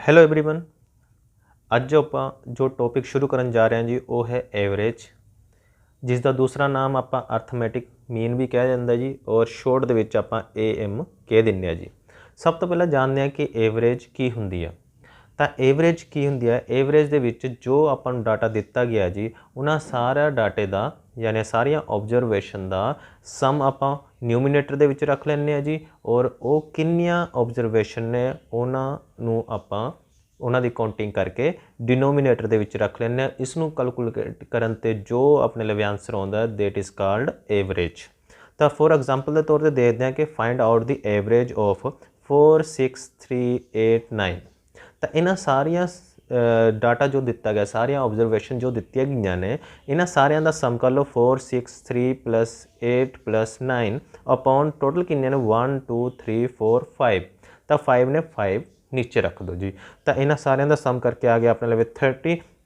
Hello everyone. ਅੱਜ ਆਪਾਂ ਜੋ ਟੌਪਿਕ ਸ਼ੁਰੂ ਕਰਨ ਜਾ ਰਹੇ ਹਾਂ ਜੀ ਉਹ ਹੈ ਐਵਰੇਜ, ਜਿਸ ਦਾ ਦੂਸਰਾ ਨਾਮ ਆਪਾਂ ਅਰਥਮੈਟਿਕ ਮੀਨ ਵੀ ਕਿਹਾ ਜਾਂਦਾ ਜੀ ਔਰ ਸ਼ੋਰਟ ਦੇ ਵਿੱਚ ਆਪਾਂ AM ਕਹਿ ਦਿੰਦੇ ਆ ਜੀ। ਸਭ ਤੋਂ ਪਹਿਲਾਂ ਜਾਣਦੇ ਹਾਂ ਕਿ ਐਵਰੇਜ ਕੀ ਹੁੰਦੀ ਆ। ਤਾਂ ਐਵਰੇਜ ਕੀ ਹੁੰਦੀ ਹੈ? ਐਵਰੇਜ ਦੇ ਵਿੱਚ ਜੋ ਆਪਾਂ ਨੂੰ ਡਾਟਾ ਦਿੱਤਾ ਗਿਆ ਜੀ ਉਹਨਾਂ ਸਾਰਾ ਡਾਟੇ ਦਾ यानी सारिया ऑब्जरवेशन का सम आप न्यूमीनेटर दे विच रख लैंदे आ जी और वो किन्नियां ऑब्जरवेशन ने उन्होंने आप उन्हों की काउंटिंग करके डिनोमीनेटर दे विच रख लैंदे आ। इसनूं कैलकुलेट करन ते जो अपने लिए आंसर आउंदा दैट इज़ कॉल्ड एवरेज। तो फॉर एग्जांपल के तौर पर देखते हैं कि find out the average of 4 6 3 8 9। तो इन्हां सारिया डाटा जो दिता गया सारिया ऑब्जरवेशन जो दी गई ने इन्हां सारिया का सम कर लो 4 6 3 + 8 + 9 अपॉन टोटल किन्ने ने 1 2 3 4 5। तो 5 ने 5 नीचे रख दो जी। तो इन्हां सारिया का सम करके आ गया अपने लिए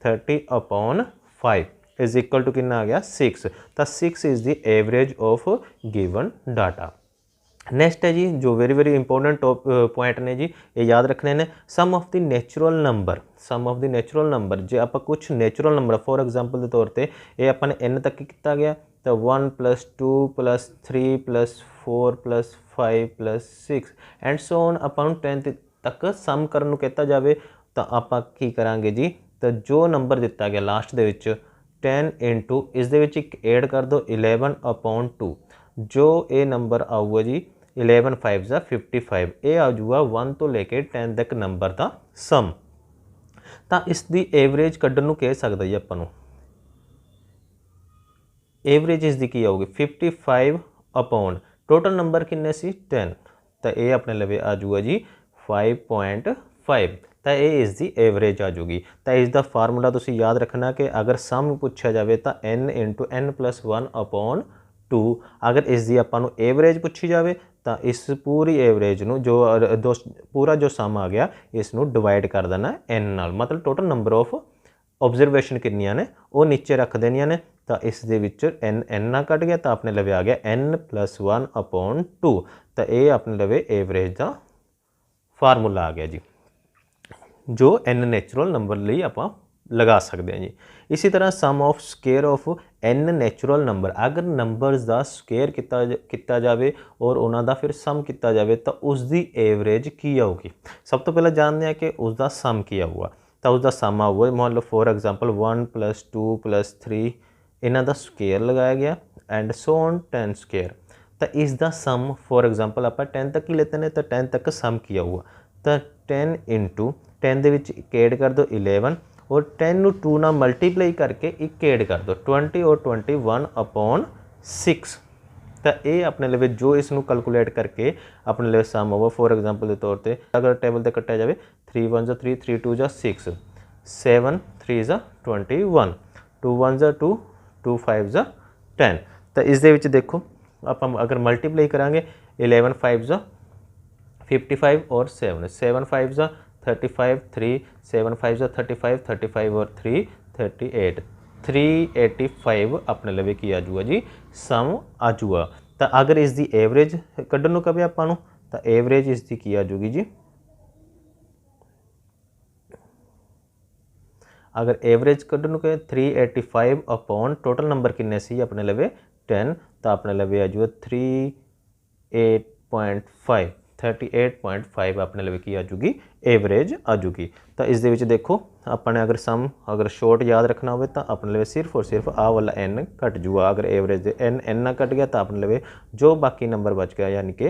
30 अपॉन 5 इज इक्वल टू कितना आ गया 6। तो 6 is the average of given data. Next है जी जो वेरी इंपोर्टेंट पॉइंट ने जी ये याद रखने ने sum of the natural number. Sum of the natural number जो आप कुछ नेचुरल नंबर फॉर एग्जांपल के तौर पर ये अपने n तक किया गया तो 1 + 2 + 3 + 4 + 5 + 6 एंड सो ऑन अपन 10 तक सम करन नूं कहता जाए तो आप की करांगे जी। तो जो नंबर दिता गया लास्ट दे विच 10 इंटू इस दे विच एक ऐड कर दो 11 अपॉन 2 जो ये नंबर आऊगा जी 11 5 55 ये आ जाऊगा 1 तो लेके 10 तक नंबर का सम। तो इसकी एवरेज कढ़न कह सकता जी अपन एवरेज इसकी की आऊगी 55 अपॉन टोटल नंबर किन्ने सी 10। तो ये अपने लवे आ जाऊगा जी 5.5। तो ये इसकी एवरेज आ जाऊगी। तो इसका फार्मूला तुसी याद रखना कि अगर सम पूछा जाए तो n इंटू n + 1 अपॉन 2। अगर इसकी आपां एवरेज पूछी जाए तो इस पूरी एवरेज नूं जो पूरा जो सम आ गया इसनूं डिवाइड कर देना n नाल, मतलब टोटल नंबर ऑफ ऑब्जरवेशन कितनियां ने वो नीचे रख देनियां ने। तो इस दे विच n ना कट गया तो अपने लवे आ गया n + 1 अपॉन 2। तो ये अपने लवे एवरेज का फार्मूला आ गया जी जो n नैचुरल नंबर लिए आप लगा सकते हैं जी। इसी तरह sum of square of n natural number अगर नंबरस का स्केयर किया जाए और उन्हों का फिर सम किया जाए तो उसकी एवरेज की आऊगी। सब तो पहले जानते हैं कि उसका सम की आऊगा। तो उसका सम आऊगा मान लो फॉर एग्जांपल 1 + 2 + 3 इन्हों का स्केयर लगाया गया एंड सो ऑन 10 स्केयर। तो इसका सम फॉर एग्जांपल आप 10 तक ही लेते हैं तो 10 तक सम की आऊगा। तो 10 इंटू 10 के ऐड कर दो 11 और 10 नूं 2 ना मल्टीप्लाई करके एक ऐड कर दो 20 और 21 अपॉन 6। तो ये अपने लिए जो इसनूं कैलकुलेट करके अपने लिए सम होगा फॉर एग्जांपल के तौर पर अगर टेबल से कट्टिया जाए 3 1 3 3 2 6 7 3 21 2 1 2 2 5 10। तो इस दे विच देखो आप अगर मल्टीप्लाई करांगे 11 5 55 और 7 7 5 35 3 7 5 35 35 और 3 38 385 अपने लवे की आ जाऊगा जी सम आ जाऊगा। तो अगर इसकी एवरेज कढ़न कवे आपां नूं तो एवरेज इसकी की आ जाऊगी जी। अगर एवरेज कढ़न कहे 385 अपॉन टोटल नंबर किन्ने सी अपने लवे 10 तो अपने लवे आ जाऊगा 38.5 अपने लवे की आ जाऊगी एवरेज आ जाऊगी। तो इस दे विच देखो अपने अगर सम अगर शॉर्ट याद रखना हो तो अपने लवे सिर्फ और सिर्फ आ वाला n घट जूगा। अगर एवरेज n ना कट गया तो अपने लवे जो बाकी नंबर बच गया यानी कि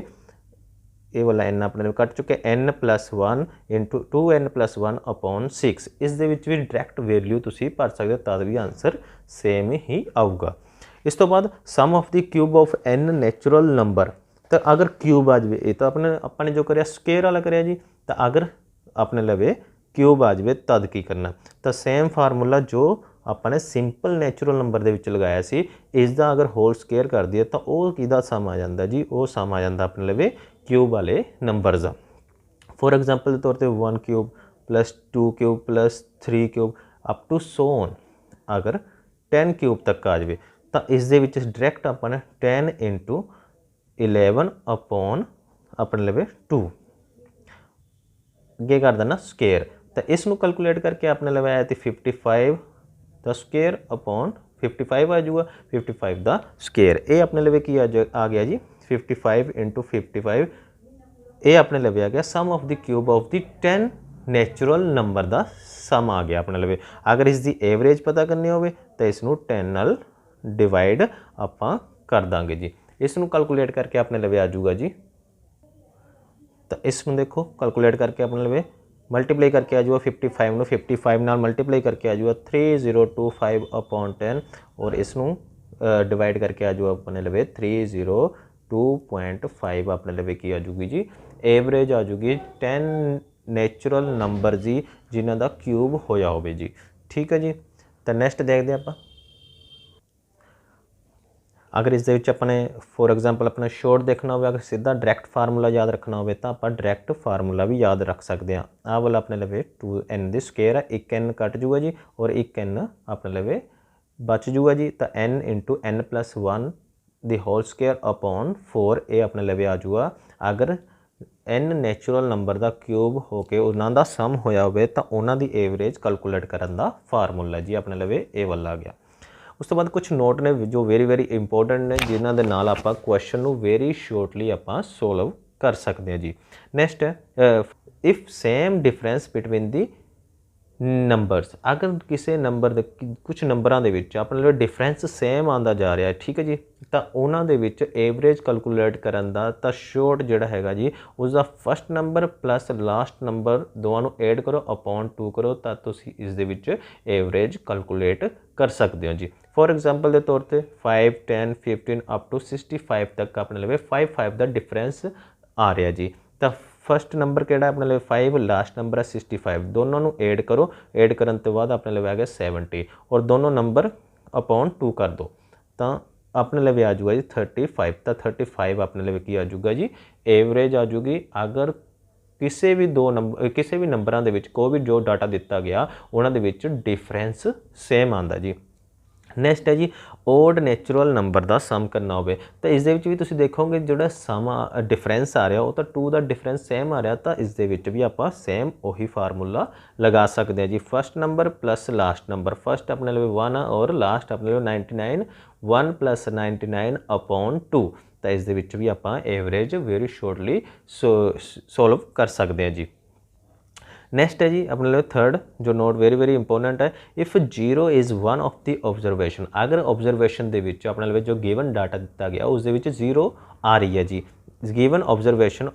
ये वाला n अपने लवे कट चुके n + 1 इंटू 2n + 1 अपॉन 6। इस दे विच भी डायरैक्ट वैल्यू तुसी भर सकते हो तद भी आंसर सेम ही आऊगा। इस तो बाद sum of the cube of n natural number. तो अगर क्यूब आ जाए तो अपने जो कराया स्केयर वाला कराया जी। तो अगर अपने लवे क्यूब आ जाए तद की करना तो सेम फार्मूला जो अपने सिंपल नैचुरल नंबर के विच लगाया सी इसका अगर होल स्केयर कर दिए तो वह किहदा सम आ जाता जी वो सम आ जाता अपने लवे क्यूब वाले नंबर का। फॉर एग्जांपल के तौर पर 1 cube + 2 cube + 3 cube up to so on अगर 10 क्यूब तक आ जाए तो इस दे विच डायरैक्ट अपने 10 इंटू 11 अपॉन अपने लवे 2 अगे कर देना स्केयर। तो इसनों कैलकुलेट करके अपने लवे आया तो 55 द स्केयर अपॉन 55 आ जाऊगा 55 द स्केयर। ये अपने लवे की आ गया जी 55 इंटू 55, ये अपने लवे आ गया sum of the cube of the 10 natural number का सम आ गया अपने लवे। अगर इसकी एवरेज पता करनी हो तो इसनों 10 नाल डिवाइड आपां कर देंगे जी। इसनों कैलकुलेट करके अपने लवे आ जाऊगा जी, तो इसमें देखो कैलकुलेट करके अपने लवे मल्टीप्लाई करके आ जाऊगा 55 में 55 नाल मल्टीप्लाई करके आ जाऊगा 3025 अपॉन 10 और इसनों डिवाइड करके आ जाऊगा अपने लवे 302.5 अपने लवे की आ जाऊगी जी एवरेज आ जाऊगी 10 नैचुरल नंबर जी जिन्हों का क्यूब होया होवे जी। ठीक है जी, तो नैक्सट देखते हैं आप। अगर इस अपने फॉर एग्जाम्पल अपना शॉर्ट देखना हो, अगर सीधा डायरैक्ट फार्मूला याद रखना हो तो आप डायरैक्ट फार्मूला भी याद रख सकते हैं। आ वाला अपने लवे 2n द स्केयर है, 1 n कट जूगा जी और 1 n अपने लवे बच जूगा जी। तो n into n plus 1 the whole square upon 4 ये अपने लवे आ जूगा। अगर n नैचुरल नंबर का क्यूब होके उन्हों का सम होया हो तो उन्हों की एवरेज कैलकुलेट करने का फार्मूला जी अपने लवे ये वाला आ गया। उस तो बाद कुछ नोट ने जो वेरी इंपोर्टेंट ने जिन्हों के नाल आपां क्वेश्चन नूं वेरी शॉर्टली आपां सोल्व कर सकते हैं जी। नैक्सट है if same difference between the numbers, अगर किसी नंबर कुछ नंबरों के अपने डिफरेंस सेम आता जा रहा है, ठीक है जी, तो उन्होंने एवरेज कैलकुलेट करन दा तो शॉर्ट जोड़ा है जी उसका first number plus last number दोनों ऐड करो अपॉन 2 करो तो इस एवरेज कैलकुलेट कर सकते हो जी। फॉर एग्जाम्पल के तौर पर 5 10 15 अप टू 65 तक अपने लवे 5 का डिफरेंस आ रहा जी। तो फर्स्ट नंबर केड़ा अपने लिए 5, लास्ट नंबर है 65, दोनों नू ऐड करो, ऐड करने तो बाद अपने लिए आ गया 70 और दोनों नंबर अपॉन 2 कर दो तो अपने लिए आ जाऊगा जी 35। तो 35 अपने लिए की आ जाऊगा जी एवरेज आ जाऊगी। अगर किसी भी दो नंबर किसी भी नंबरों के कोई भी जो डाटा दिता गया उन्होंने डिफरेंस सेम आता जी। नैक्सट है जी ओड नैचुरल नंबर का सम करना हो तो इस भी तुम देखोगे जो सम डिफरेंस आ रहा वो तो 2 का डिफरेंस सेम आ रहा तो इस भी आप सेम उही फार्मूला लगा सकते हैं जी। First number plus last number, first अपने लिए 1 और लास्ट अपने लिए 99, 1 प्लस 99 अपॉन 2 तो इस भी आप एवरेज वेरी शॉर्टली सोल्व कर सकते हैं जी। नैक्सट है जी अपने लिए थर्ड जो नोट वेरी इंपोर्टेंट है if zero is one of the observation, अगर ऑब्जरवेशन के अपने लिए जो गिवन डाटा दिता गया उस जीरो आ रही है जी given observation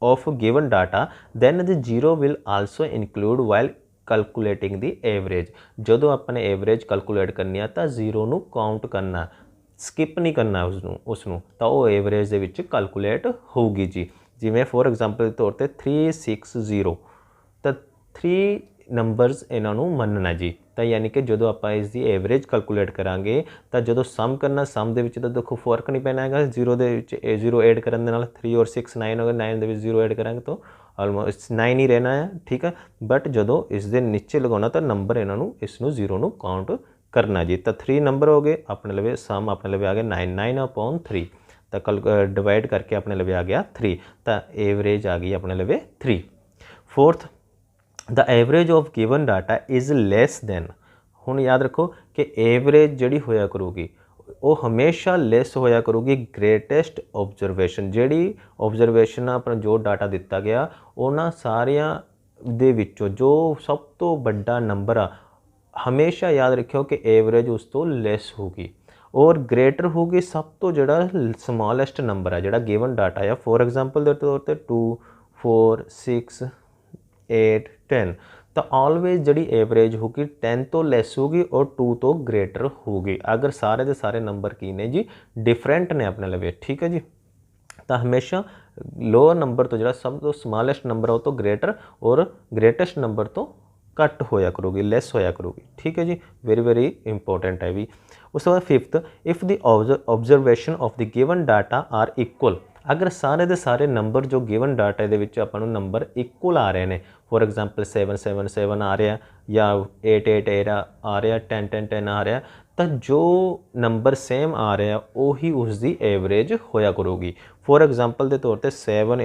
of given data then the zero will also include while calculating the average. जो अपने एवरेज कैलकुलेट करनी है तो जीरो नू काउंट करना, स्किप नहीं करना उसनू तो वो एवरेज के कैलकुलेट होगी जी। जिमें फॉर एग्जाम्पल के तौर पर 360 तो 3 नंबरस इन्हों मनना जी। तो यानी कि जो आप इसकी एवरेज कैलकुलेट करांगे तो जो सम करना सम के तो देखो फर्क नहीं पैना है, जीरो के जीरो ऐड करने 3 और 6 9 हो गए, 9 के जीरो ऐड करांगे तो ऑलमोस्ट 9 ही रहना है, ठीक है। बट जो इस नीचे लगाना तो नंबर इन्हों इसनों जीरो नू काउंट करना जी। तो 3 नंबर हो गए अपने लिए सम अपने लिए आ गया 9, 9 अपॉन 3 तो कल डिवाइड करके अपने लिए आ गया 3 तो एवरेज आ गई अपने लिए 3। Fourth the average of given data is less than, हुण याद रखो कि एवरेज जिहड़ी होया करूगी वो हमेशा लेस होया करूगी ग्रेटेस्ट ऑब्जरवेशन, जिहड़ी ऑब्जरवेशन अपना जो डाटा दिता गया उन्हां सारियां दे विचों जो सब तो बड़ा नंबर आ हमेशा याद रखियो कि एवरेज उस तो लेस होगी और ग्रेटर होगी सब तो जिहड़ा स्मॉलेस्ट नंबर है जिहड़ा गिवन डाटा है। फॉर एग्जाम्पल के तौर पर 2 4 6 8 10 तो ऑलवेज जी एवरेज होगी 10 तो लेस होगी और 2 तो ग्रेटर होगी अगर सारे के सारे नंबर की ने जी डिफरेंट ने अपने लिए, ठीक है जी। तो हमेशा लोअर नंबर तो जो सब तो स्मॉलेस्ट नंबर है वो तो ग्रेटर और ग्रेटेस्ट नंबर तो घट होया करूगी लेस होया करूगी, ठीक है जी। वेरी इंपोर्टेंट है भी। उसके बाद fifth if the observation of the given data are equal, अगर सारे के सारे नंबर जो गिवन डाटा के अपन नंबर इक्वल आ रहे हैं, फॉर एग्जाम्पल 7 7 7 आ रहा या 8 8 8 आ रहा 10 10 10 आ रहा तो जो नंबर सेम आ रहा उही उसकी एवरेज होया करूगी। फॉर एग्जाम्पल के तौर पर 7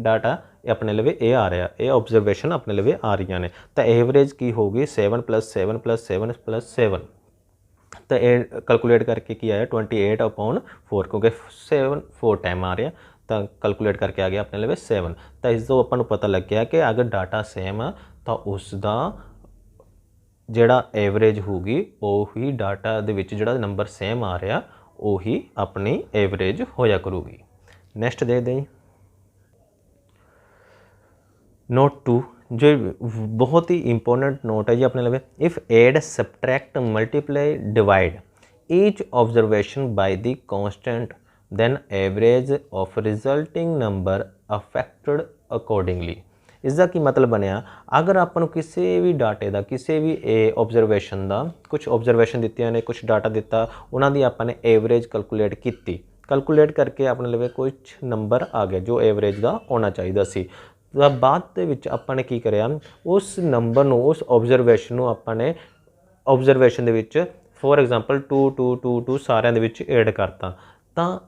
डाटा अपने लवे ए आ रहा, ये ऑब्जरवेशन अपने लवे आ रही ने, तो एवरेज की होगी 7 + 7 + 7 + 7, तो ये कैलकुलेट करके की आया 28/4, क्योंकि 7 4 टाइम आ रहा, तो कैलकुलेट करके आ गया अपने लिए 7। तो इस तो अपन पता लग गया कि अगर डाटा सेम आ तो उसका जिहड़ा एवरेज होगी उही डाटा दे विच जिहड़ा नंबर सेम आ रहा उही अपनी एवरेज होया करूगी। नैक्सट देखते हैं नोट 2, जो बहुत ही इंपॉर्टेंट नोट है जी अपने लिए। If add subtract multiply divide each observation by the constant then average of resulting number affected accordingly. इसका की मतलब बनया, अगर अपन किसी भी डाटे का किसी भी ऑब्जरवेशन का कुछ ऑब्जरवेशन दित्तियां ने, कुछ डाटा दिता, उन्होंने अपने एवरेज कैलकुलेट की, कैलकुलेट करके अपने लिए कुछ नंबर आ गया जो एवरेज का होना चाहिए सी, तो बाद दे विच आपां ने की करिया उस नंबर नूं उस ऑब्जरवेशन नूं आपां ने observation they which for example 2 2 2 2 सारिਆਂ ਦੇ ਵਿੱਚ ऐड करता, तो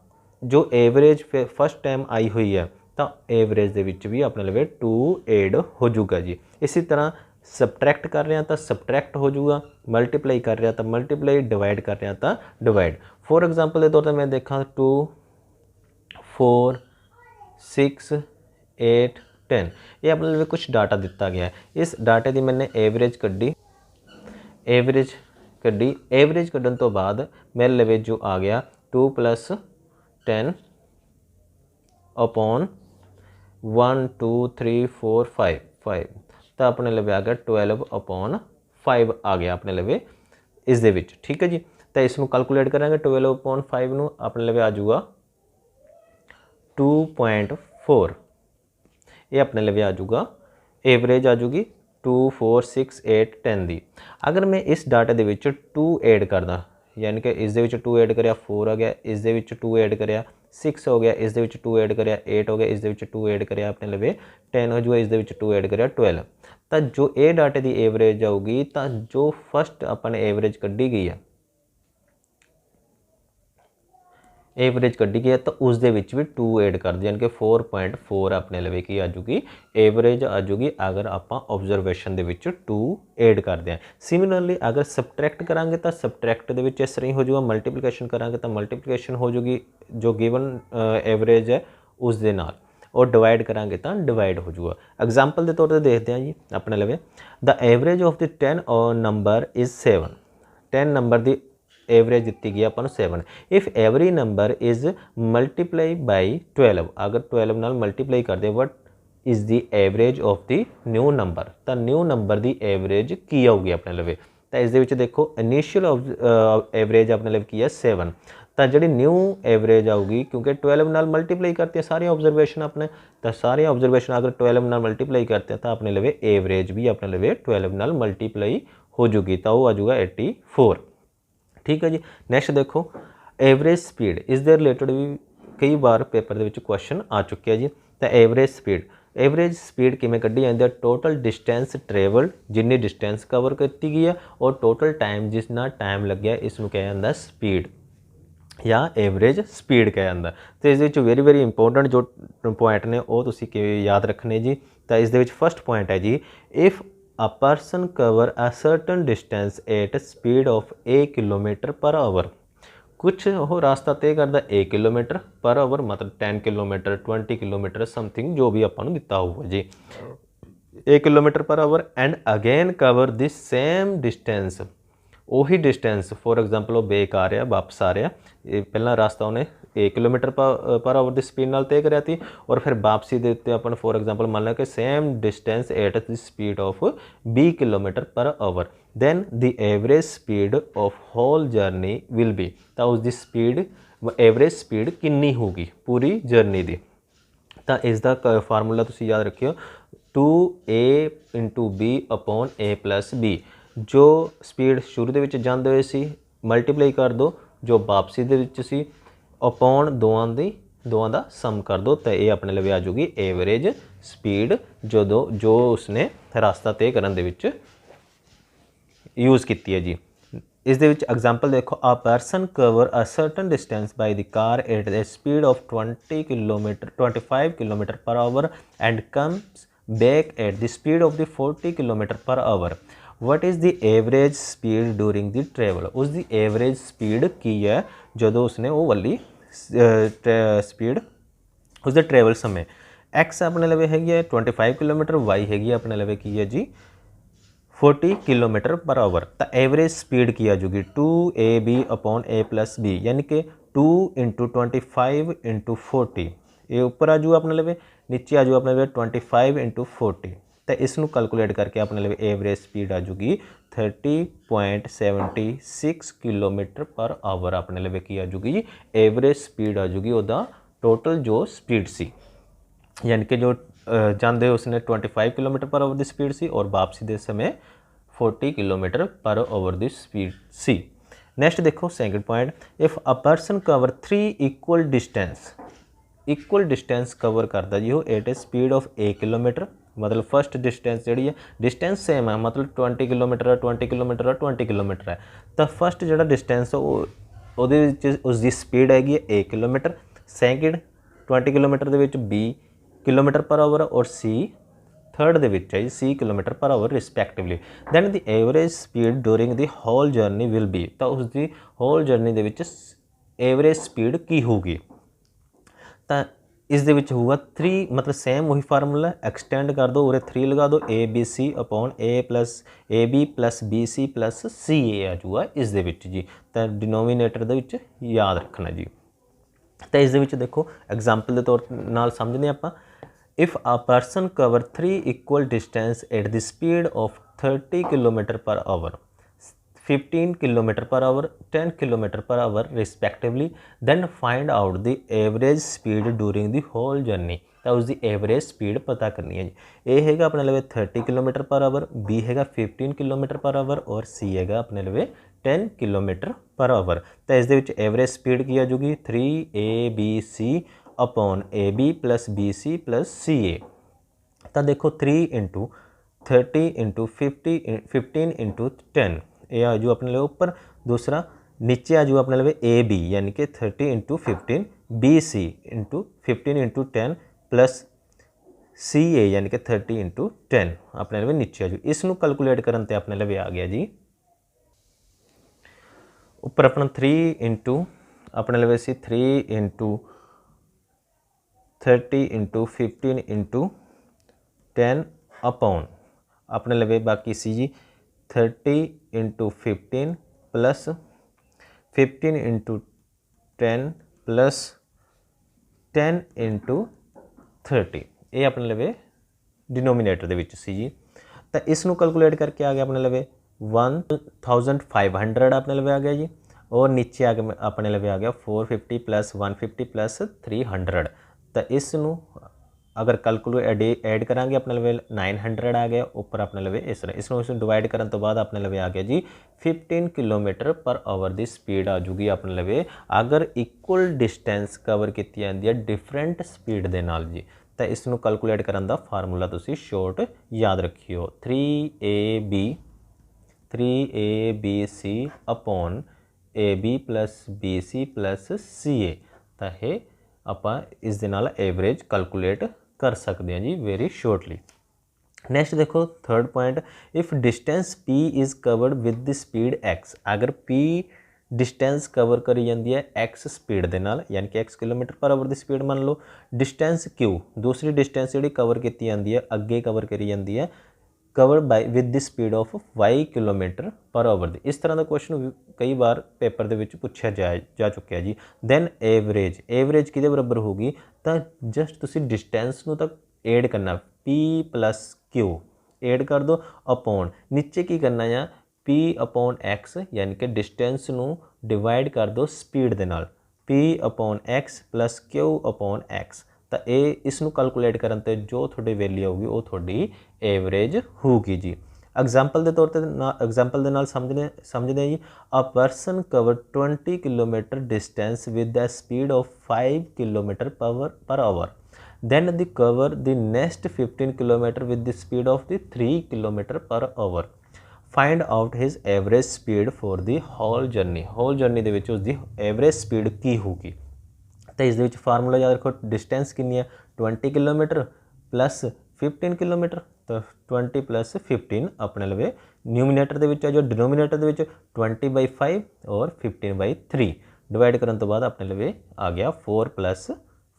जो एवरेज फस्ट टाइम आई हुई है तो एवरेज दे विच भी अपने लिए 2 ऐड हो जाऊगा जी। इसी तरह सबट्रैक्ट कर रहे हैं तो सबट्रैक्ट हो जाऊगा, मल्टीप्लाई कर रहा तो मल्टीप्लाई, डिवाइड कर रहा तो डिवाइड। फॉर एग्जाम्पल के तौर पर मैं देखा 2 4 6 8 10, ये अपने लिए कुछ डाटा दिता गया है, इस डाटे की मैंने एवरेज कड्डी, एवरेज कड्डन तो बाद मेरे लिए जो आ गया 2 + 10 अपॉन 1 2 3 4 5, तो अपने लिए आ गया 12/5 आ गया अपने लिए इस दे विच, ठीक है जी। तो इसमें कैलकुलेट करेंगे 12/5 नूं अपने लिए आ जाऊगा 2.4, ये अपने लिए आ जाऊगा एवरेज आ जाऊगी 2 4 6 8 10 दी। अगर मैं इस डाटे दे विच 2 ऐड करदा, यानी कि इस दे विच 2 ऐड करिया 4 आ गया, इस दे विच 2 ऐड करिया 6 हो गया, इस दे विच 2 ऐड करिया 8 हो गया, इस दे विच 2 ऐड करिया अपने लिए 10 हो जाएगा, इस दे विच 2 ऐड करिया 12, तो जो ए डाटे की एवरेज आऊगी, तो जो फस्ट अपने एवरेज कड्ढी गई है, एवरेज कड्ढी गई है, तो उस दे विच भी 2 ऐड कर दिया, यानी कि 4.4 अपने लिए की आ जाऊगी एवरेज आ जाऊगी अगर आप ऑब्जरवेशन दे विच 2 ऐड करते हैं। सिमिलरली अगर सबट्रैक्ट करांगे तो सबट्रैक्ट दे विच इस तरह हो जाऊगा, मल्टीप्लिकेशन करांगे तो मल्टीप्लिकेशन हो जाऊगी जो गिवन एवरेज है उस दे नाल, और डिवाइड करांगे तो डिवाइड हो जाऊगा। एग्जाम्पल के तौर पर देखते हैं जी अपने लिए, the average of the 10 number is 7, 10 number की एवरेज दी गई अपन 7। If every number is multiply by 12, अगर 12 नाल मल्टीप्लाई कर दे, what is the average of the new number, तो न्यू नंबर की एवरेज की आऊगी अपने लिए। तो इस दे विच देखो इनिशियल एवरेज अपने लिए की है 7, तो जी न्यू एवरेज आऊगी क्योंकि 12 नाल मल्टीप्लाई करते हैं सारी ऑब्जरवेशन अपने, तो सारी ऑब्जरवेशन अगर 12 नाल मल्टीप्लाई करते हैं तो अपने लिए एवरेज भी अपने लिए 12 नाल मल्टीप्लाई हो जाएगी, तो वो आ जाऊगा 84, ठीक है जी। नैक्सट देखो एवरेज स्पीड, इस दे रिलेटेड भी कई बार पेपर के क्वेश्चन आ चुके हैं जी। तो एवरेज स्पीड किमें कढ़ी जाती है, टोटल डिस्टेंस ट्रेवल्ड जिन्नी डिस्टेंस कवर की गई है और टोटल टाइम जितना टाइम लग्या इसमें कहा जाता स्पीड या एवरेज स्पीड कहा जाता। तो इस वेरी इंपोर्टेंट जो पॉइंट ने वो तुसीं याद रखने जी। तो इस फर्स्ट पॉइंट है जी, if a person cover a certain distance at speed of a km/h, कुछ वो रास्ता तय करता 1 km/h, मतलब 10 किलोमीटर 20 किलोमीटर समथिंग जो भी अपन दिता होगा जी 1 km/h, and again cover the same distance, वही डिस्टेंस फॉर एग्जाम्पल वो बेक आ रहा वापस आ रहा, पहला रास्ता उन्हें 1 km/h की स्पीड नाल तय करिया थी, और फिर वापसी के उत्ते अपन फॉर एग्जाम्पल मान लो कि same distance at the speed of 20 km/h, then the average speed of whole journey will be, तो उसकी स्पीड एवरेज स्पीड कितनी होगी पूरी जर्नी की। तो इसका फार्मूला तुसीं याद रखियो 2a × b/a+b, जो स्पीड शुरू दे विच जांदे होए सी मल्टीप्लाई कर दो जो वापसी दे विच सी अपॉन दोवां दा सम कर दो, तो ये अपने लिए आ जाऊगी एवरेज स्पीड जो उसने रास्ता तय करन दे विच यूज़ की है जी। इस दे विच एग्जाम्पल देखो, a person cover a certain distance by the car at the speed of 25 kilometre per hour and comes back at the speed of the 40 kilometre per hour. What is the average speed during the travel. उसकी average speed की है जो उसने वो वाली speed उसके travel समय। X अपने लवे हैगी 25 किलोमीटर, वाई हैगी अपने लवे की है जी 40 किलोमीटर पर आवर। तो एवरेज स्पीड की आ जाएगी 2ab upon a plus B, यानी कि 2 × 25 × 40। ये ऊपर आ जाऊगा अपने लवे, नीचे आ जाऊगा अपने लवे 25 × 40। तो इसनों कैलकुलेट करके अपने लवे एवरेज स्पीड आ जाएगी 30.76 किलोमीटर पर आवर। अपने लवे की आ जाएगी एवरेज स्पीड आ जाएगी वह टोटल जो स्पीड सी, यानी कि जो जाते उसने 25 किलोमीटर पर आवर की स्पीड सी और वापसी के समय 40 किलोमीटर पर आवर की स्पीड सी। नैक्सट देखो second point, if a person cover 3 equal distance cover करता जी वो at a speed of a kilometre. मतलब फर्स्ट डिस्टेंस जी है, डिस्टेंस सेम है, मतलब 20 किलोमीटर है 20 किलोमीटर है 20 किलोमीटर है। तो फर्स्ट जो डिस्टेंस उसकी स्पीड हैगी a किलोमीटर, सैकेंड 20 किलोमीटर के b किलोमीटर पर आवर और सी थर्ड है जी c kilometre per hour respectively. Then the average speed during the whole journey will be. तो उसकी होल जर्नी के एवरेज स्पीड की होगी। तो इस दे विच होगा 3, मतलब सेम वही फार्मूला एक्सटेंड कर दो, उरे 3 लगा दो, a b c upon a b plus b c plus c a आ जाऊगा इस दे विच जी। तो डिनोमीनेटर दे विच याद रखना जी। तो इस दे विच देखो एग्जाम्पल के तौर नाल समझने आपां, if a person cover 3 equal distance at the speed of 30 kilometre per hour, 15 kilometre per hour, 10 kilometre per hour respectively, then find out the average speed during the whole journey. तो उसकी average speed पता करनी है जी। ए हैगा अपने लवे 30 kilometre per our, B हैगा 15 kilometre per hour और सी हैगा अपने लवे 10 किलोमीटर पर आवर। तो इस दे विच एवरेज स्पीड की आ जाएगी 3abc upon a b plus b c plus c a. तो देखो 3 × 30 × 15 × 10 ये आ जाऊ अपने लवे ऊपर, दूसरा नीचे आ जाऊ अपने लवे ए बी, यानी कि 30 × 15 बी सी × 15 × 10 प्लस सी ए यानी कि 30 × 10 अपने लवे नीचे आ जाऊ। इसनों कैलकुलेट करन ते अपने लवे आ गया जी ऊपर अपना 3 × अपने लवे सी 3 × 30 × 15 × 10 अपॉन अपने लवे बाकी सी जी 30 × 15 प्लस 15 × 10 प्लस 10 × 30 ये अपने लवे डिनोमीनेटर दे विच सी जी। तो इसनों कैलकुलेट करके आ गया अपने लवे 1500 अपने लवे आ गया जी, और नीचे आ गया अपने लवे आ गया 450 प्लस 150 प्लस 300। तो इसनों अगर कैलकुलेट ऐड करांगे अपने लवे 900 आ गया, ऊपर अपने लवे इस तरह इसनों डिवाइड करने तो बाद अपने लवे आ गया जी 15 किलोमीटर पर आवर की स्पीड आ जूगी अपने लवे अगर इक्वल डिस्टेंस कवर की जाती है डिफरेंट स्पीड के नाल जी। तो इसनों कैलकुलेट करने का फार्मूला तुसी शॉर्ट याद रखियो 3abc upon a b plus b c plus c a. तो ये ਆਪਾਂ इस दे नाल एवरेज कैलकुलेट कर सकते हैं जी वेरी शॉर्टली। नैक्सट देखो third point, if distance p is covered with the speed x। अगर p डिस्टेंस कवर करी जाती है x स्पीड के नाल, यानी कि x किलोमीटर पर आवर की स्पीड मान लो, डिस्टेंस q दूसरी डिस्टेंस जी कवर की जाती है अगे कवर करी जाती है cover by with the speed of y kilometre per hour दी। इस तरह का क्वेश्चन कई बार पेपर के पूछा जा चुका जी। दैन एवरेज कि बराबर होगी, तो जस्ट तुसी डिस्टेंस नूं तक एड करना p प्लस q एड कर दो अपॉन नीचे की करना या p अपॉन x, यानी कि डिस्टेंस नूं डिवाइड कर दो स्पीड दे नाल p upon x plus q upon x। तो ये इसनों कैलकुलेट करन ते जो थोड़ी वैल्यू होगी वो थोड़ी एवरेज होगी जी। एग्जाम्पल के तौर पर एग्जाम्पल के नाल समझने जी, a person cover 20 kilometre distance with the speed of 5 kilometre per hour, then the cover the next 15 kilometer with the speed of the 3 kilometer per hour. Find out his average speed for the whole journey दे विच उसकी average speed की होगी। तो इस दे विच formula याद रखो, डिस्टेंस कितनी है 20 किलोमीटर प्लस 15 किलोमीटर, तो 20 प्लस 15 अपने लवे न्यूमीनेटर दे विच है, जो डिनोमीनेटर दे विच 20/5 और 15/3 डिवाइड करने तो बाद अपने लवे आ गया 4 +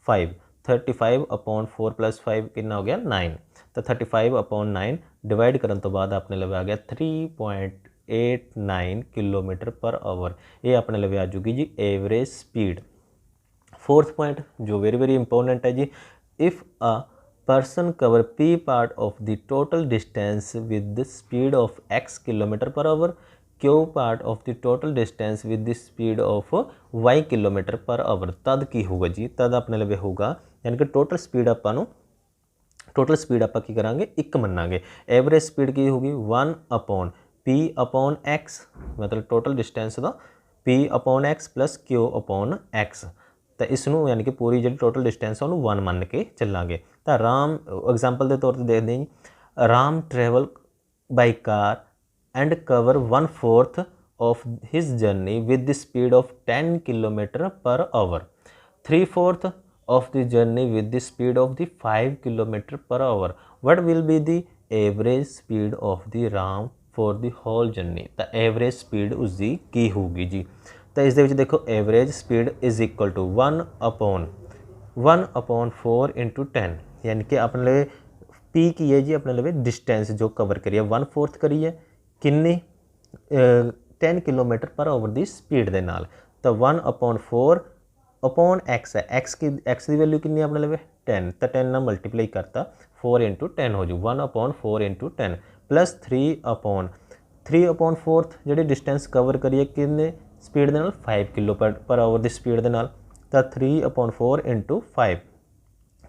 5, 35/4 + 5 कितना हो गया 9, तो 35/9 डिवाइड करने तो बाद अपने लवे आ गया 3.89 किलोमीटर पर आवर। ये अपने लवे आ जूगी जी एवरेज स्पीड। फोर्थ पॉइंट जो वेरी इंपॉर्टेंट है जी, if a person cover p part of the total distance with the speed of x kilometre per our, q part of the total distance with the speed of y kilometre per our, तद की होगा जी, तद अपने लगे होगा यानी कि total speed ਆਪਾਂ ਕੀ ਕਰਾਂਗੇ 1 ਮੰਨਾਂਗੇ। एवरेज स्पीड की होगी 1/p/x, मतलब टोटल डिस्टेंस ਦਾ p/x + q/x, तो इसनों यानी कि पूरी जी टोटल डिस्टेंस है उन्होंने 1 मन के चलांगे। तो राम एग्जाम्पल के तौर पर देखते हैं, Ram travel by car and cover 1/4 of his journey with the speed of 10 kilometre per our, 3/4 of the journey with the speed of the 5 kilometer per hour. What will be the average speed of the Ram for the whole journey? तो average speed उसकी की होगी जी। तो इस देखो average speed is equal to 1/4 into 10, यानी कि अपने लिए P की है जी, अपने लिए डिस्टेंस जो कवर करिए 1/4 करिए किन्नी 10 किलोमीटर पर आवर की स्पीड के नाल, तो 1/4 अपॉन x है, x की वैल्यू कितनी अपने लिए 10, तो 10 ना मल्टीप्लाई करता 4 × 10 हो जाऊ 1/4 × 10 प्लस 3/4 जी डिस्टेंस कवर करिए कितने स्पीड के नाल 5 किलोमीटर पर आवर की स्पीड के नाल, तो 3/4 × 5,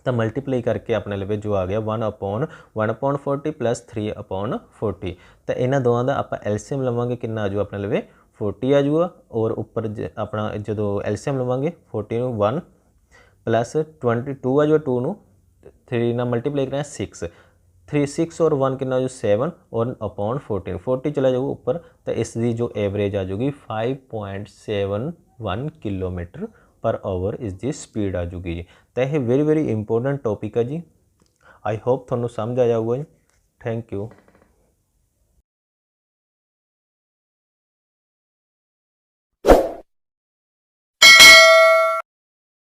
तो मल्टीप्लाई करके अपने लिए जो आ गया 1/140 प्लस 3/40, तो इन्होंने दोनों का आप एलसीएम लवांगे कितना आ जाऊ अपने लिए 40 आ जाऊगा, और उपर अपना जो एलसीएम लवांगे 40 1 प्लस 22 आ जाऊगा, 2 ਨੂੰ 3 ਨਾਲ मल्टीप्लाई करना 6 और 1 कितना जो 7 और अपॉन 14 चला जाऊगा ऊपर, तो इसकी जो एवरेज आ जाएगी 5.71 किलोमीटर पर आवर इसकी स्पीड आ जाएगी जी। तो यह वेरी इंपोर्टेंट टॉपिक है जी। आई होप थोड़ा समझ आ जाऊगा जी। Thank you.